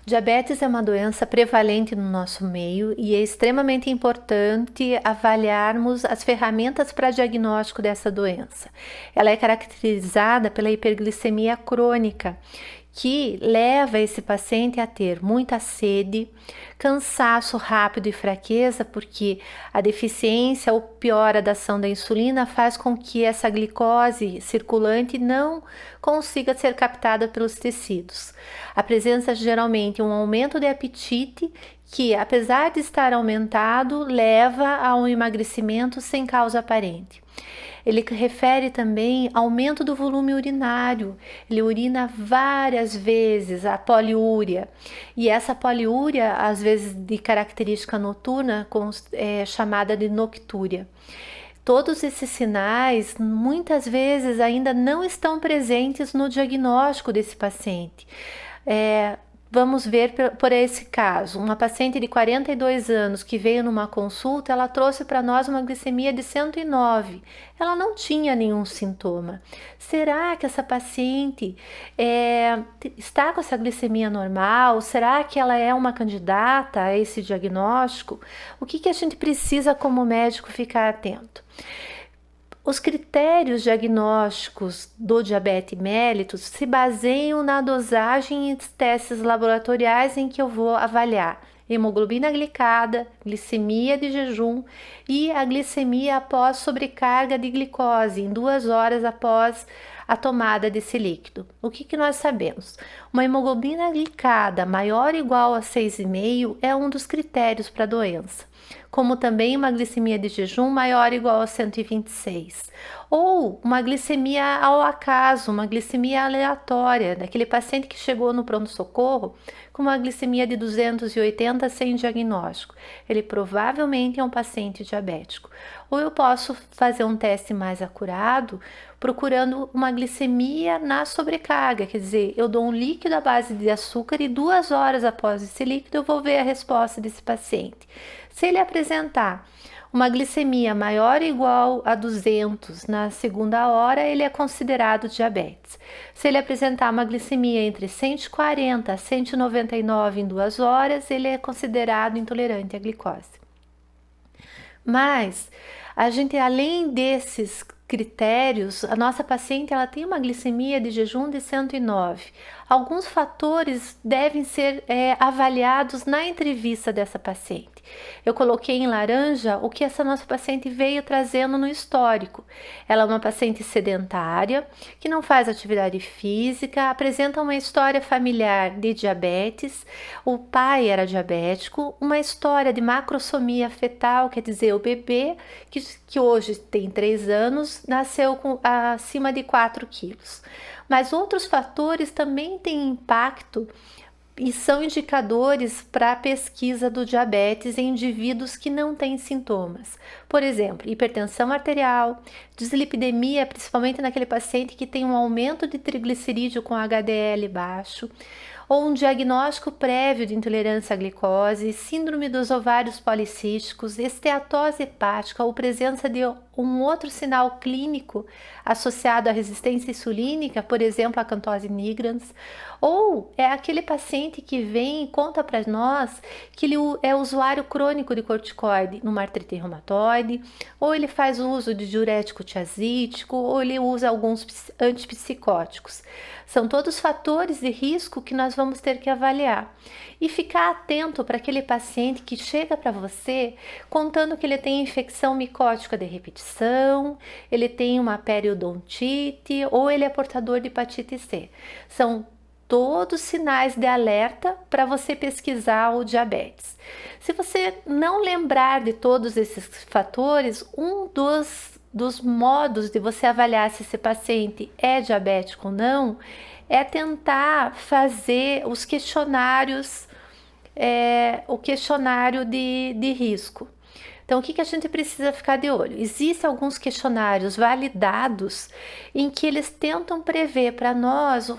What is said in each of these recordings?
Diabetes é uma doença prevalente no nosso meio e é extremamente importante avaliarmos as ferramentas para diagnóstico dessa doença. Ela é caracterizada pela hiperglicemia crônica, que leva esse paciente a ter muita sede, cansaço rápido e fraqueza, porque a deficiência ou piora da ação da insulina faz com que essa glicose circulante não consiga ser captada pelos tecidos. A presença geralmente um aumento de apetite que, apesar de estar aumentado, leva a um emagrecimento sem causa aparente. Ele refere também aumento do volume urinário, ele urina várias vezes, a poliúria, e essa poliúria, às vezes de característica noturna, chamada de noctúria. Todos esses sinais, muitas vezes, ainda não estão presentes no diagnóstico desse paciente. Vamos ver por esse caso, uma paciente de 42 anos que veio numa consulta, ela trouxe para nós uma glicemia de 109. Ela não tinha nenhum sintoma. Será que essa paciente está com essa glicemia normal? Será que ela é uma candidata a esse diagnóstico? O que a gente precisa como médico ficar atento? Os critérios diagnósticos do diabetes mellitus se baseiam na dosagem e testes laboratoriais em que eu vou avaliar hemoglobina glicada, glicemia de jejum e a glicemia após sobrecarga de glicose em 2 horas após a tomada desse líquido. O que nós sabemos? Uma hemoglobina glicada maior ou igual a 6,5 é um dos critérios para a doença, como também uma glicemia de jejum maior ou igual a 126, ou uma glicemia ao acaso, uma glicemia aleatória, daquele paciente que chegou no pronto-socorro com uma glicemia de 280 sem diagnóstico. Ele provavelmente é um paciente diabético. Ou eu posso fazer um teste mais acurado, procurando uma glicemia na sobrecarga, quer dizer, eu dou um líquido à base de açúcar e 2 horas após esse líquido eu vou ver a resposta desse paciente. Se ele apresentar uma glicemia maior ou igual a 200 na segunda hora, ele é considerado diabetes. Se ele apresentar uma glicemia entre 140 a 199 em 2 horas, ele é considerado intolerante à glicose. Mas a gente, além desses critérios, a nossa paciente ela tem uma glicemia de jejum de 109. Alguns fatores devem ser avaliados na entrevista dessa paciente. Eu coloquei em laranja o que essa nossa paciente veio trazendo no histórico. Ela é uma paciente sedentária, que não faz atividade física, apresenta uma história familiar de diabetes, o pai era diabético, uma história de macrosomia fetal, quer dizer, o bebê, que hoje tem 3 anos, nasceu acima de 4 quilos. Mas outros fatores também têm impacto e são indicadores para a pesquisa do diabetes em indivíduos que não têm sintomas. Por exemplo, hipertensão arterial, dislipidemia, principalmente naquele paciente que tem um aumento de triglicerídeo com HDL baixo, ou um diagnóstico prévio de intolerância à glicose, síndrome dos ovários policísticos, esteatose hepática ou presença de um outro sinal clínico associado à resistência insulínica, por exemplo, a acantose nigrans, ou é aquele paciente que vem e conta para nós que ele é usuário crônico de corticoide numa artrite reumatoide, ou ele faz uso de diurético tiazídico, ou ele usa alguns antipsicóticos. São todos fatores de risco que nós vamos ter que avaliar. E ficar atento para aquele paciente que chega para você contando que ele tem infecção micótica de repetição, ele tem uma periodontite ou ele é portador de hepatite C. São todos sinais de alerta para você pesquisar o diabetes. Se você não lembrar de todos esses fatores, um dos modos de você avaliar se esse paciente é diabético ou não é tentar fazer os questionários, o questionário de risco. Então, o que a gente precisa ficar de olho? Existem alguns questionários validados em que eles tentam prever para nós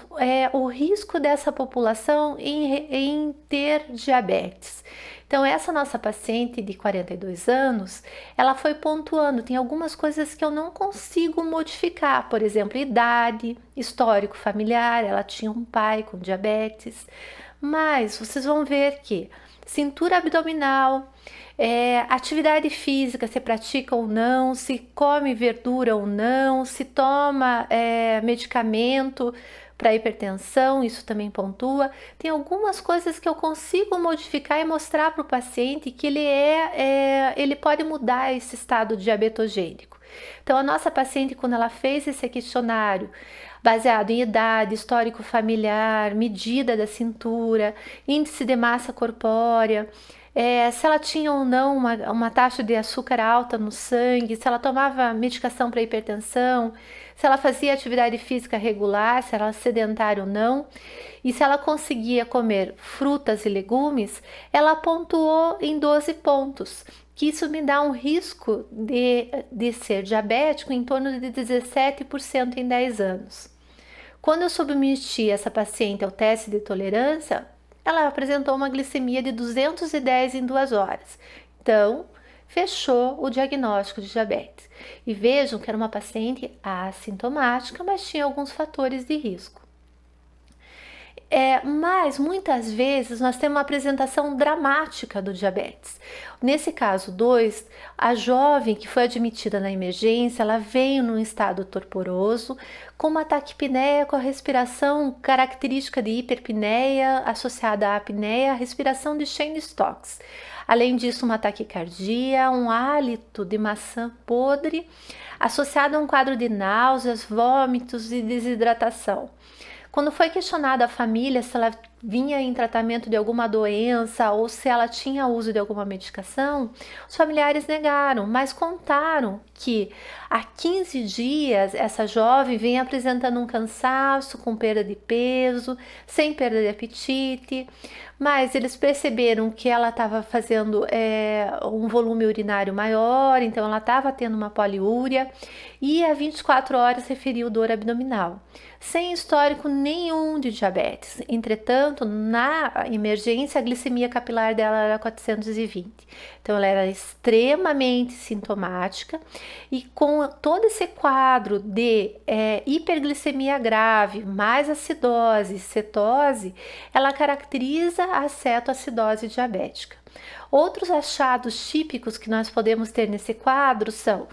o risco dessa população em ter diabetes. Então, essa nossa paciente de 42 anos, ela foi pontuando, tem algumas coisas que eu não consigo modificar, por exemplo, idade, histórico familiar, ela tinha um pai com diabetes, Mas vocês vão ver que cintura abdominal, atividade física, se pratica ou não, se come verdura ou não, se toma medicamento para hipertensão, isso também pontua. Tem algumas coisas que eu consigo modificar e mostrar para o paciente que ele pode mudar esse estado diabetogênico. Então, a nossa paciente, quando ela fez esse questionário, baseado em idade, histórico familiar, medida da cintura, índice de massa corpórea, se ela tinha ou não uma taxa de açúcar alta no sangue, se ela tomava medicação para hipertensão, se ela fazia atividade física regular, se ela era sedentária ou não, e se ela conseguia comer frutas e legumes, ela pontuou em 12 pontos, que isso me dá um risco de ser diabético em torno de 17% em 10 anos. Quando eu submeti essa paciente ao teste de tolerância, ela apresentou uma glicemia de 210 em 2 horas. Então, fechou o diagnóstico de diabetes. E vejam que era uma paciente assintomática, mas tinha alguns fatores de risco. Mas muitas vezes nós temos uma apresentação dramática do diabetes. Nesse caso 2, a jovem que foi admitida na emergência, ela veio num estado torporoso, com uma taquipneia com a respiração característica de hiperpneia associada à apneia, a respiração de Cheyne-Stokes. Além disso, uma taquicardia, um hálito de maçã podre, associado a um quadro de náuseas, vômitos e desidratação. Quando foi questionada a família se ela vinha em tratamento de alguma doença ou se ela tinha uso de alguma medicação, os familiares negaram, mas contaram que há 15 dias essa jovem vem apresentando um cansaço com perda de peso, sem perda de apetite, mas eles perceberam que ela estava fazendo um volume urinário maior, então ela estava tendo uma poliúria e a 24 horas referiu dor abdominal, sem histórico nenhum de diabetes. Entretanto, na emergência, a glicemia capilar dela era 420. Então, ela era extremamente sintomática e com todo esse quadro de hiperglicemia grave, mais acidose, cetose, ela caracteriza a cetoacidose diabética. Outros achados típicos que nós podemos ter nesse quadro são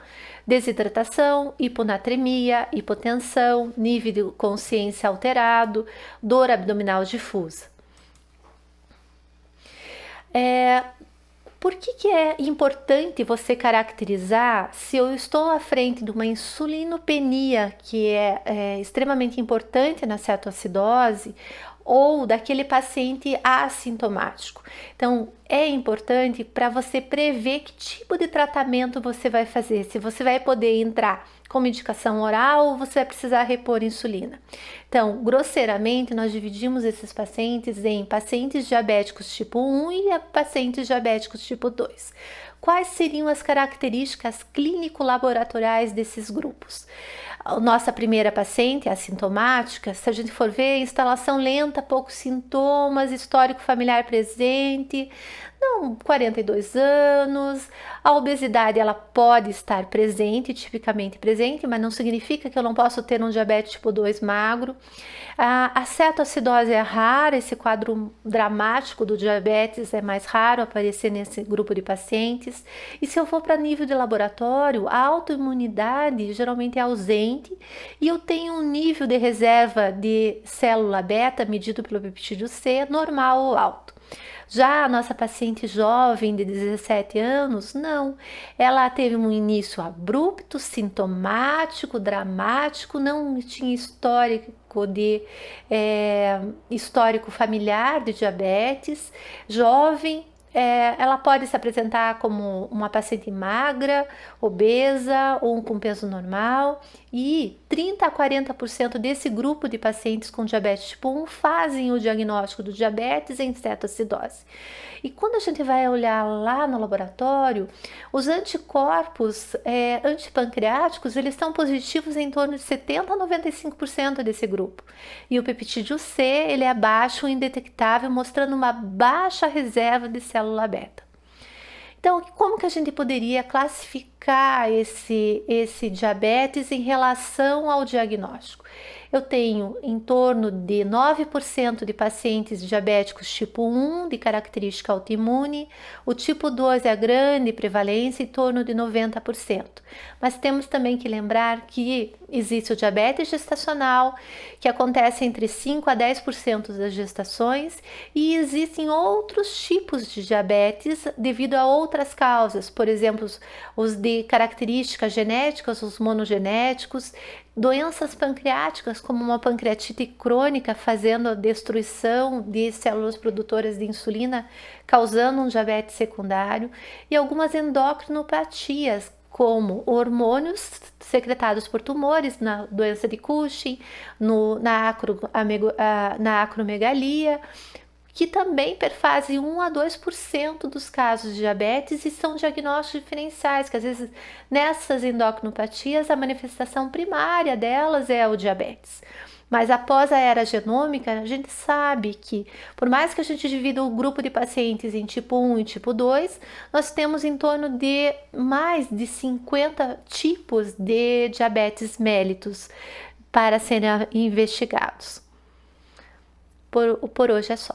desidratação, hiponatremia, hipotensão, nível de consciência alterado, dor abdominal difusa. Por que é importante você caracterizar se eu estou à frente de uma insulinopenia, que é extremamente importante na cetoacidose, ou daquele paciente assintomático? Então, é importante para você prever que tipo de tratamento você vai fazer, se você vai poder entrar com medicação oral ou você vai precisar repor insulina. Então, grosseiramente, nós dividimos esses pacientes em pacientes diabéticos tipo 1 e pacientes diabéticos tipo 2. Quais seriam as características clínico-laboratoriais desses grupos? A nossa primeira paciente, assintomática, se a gente for ver, instalação lenta, poucos sintomas, histórico familiar presente, não, 42 anos, a obesidade ela pode estar presente, tipicamente presente, mas não significa que eu não posso ter um diabetes tipo 2 magro. A cetoacidose é rara, esse quadro dramático do diabetes é mais raro aparecer nesse grupo de pacientes. E se eu for para nível de laboratório, a autoimunidade geralmente é ausente e eu tenho um nível de reserva de célula beta medido pelo peptídeo C normal ou alto. Já a nossa paciente jovem de 17 anos, não. Ela teve um início abrupto, sintomático, dramático, não tinha histórico familiar de diabetes, jovem. Ela pode se apresentar como uma paciente magra, obesa ou com peso normal, e 30 a 40% desse grupo de pacientes com diabetes tipo 1 fazem o diagnóstico do diabetes em cetoacidose. E quando a gente vai olhar lá no laboratório, os anticorpos antipancreáticos, eles estão positivos em torno de 70 a 95% desse grupo. E o peptídeo C, ele é baixo, indetectável, mostrando uma baixa reserva de célula beta. Então, como que a gente poderia classificar esse diabetes em relação ao diagnóstico? eu tenho em torno de 9% de pacientes diabéticos tipo 1, de característica autoimune. O tipo 2 é a grande prevalência, em torno de 90%. Mas temos também que lembrar que existe o diabetes gestacional, que acontece entre 5 a 10% das gestações, e existem outros tipos de diabetes devido a outras causas, por exemplo, os de características genéticas, os monogenéticos, doenças pancreáticas, como uma pancreatite crônica, fazendo a destruição de células produtoras de insulina, causando um diabetes secundário, e algumas endocrinopatias, como hormônios secretados por tumores, na doença de Cushing, na acromegalia, que também perfazem 1 a 2% dos casos de diabetes e são diagnósticos diferenciais, que às vezes nessas endocrinopatias a manifestação primária delas é o diabetes. Mas após a era genômica, a gente sabe que, por mais que a gente divida o grupo de pacientes em tipo 1 e tipo 2, nós temos em torno de mais de 50 tipos de diabetes mellitus para serem investigados. Por hoje é só.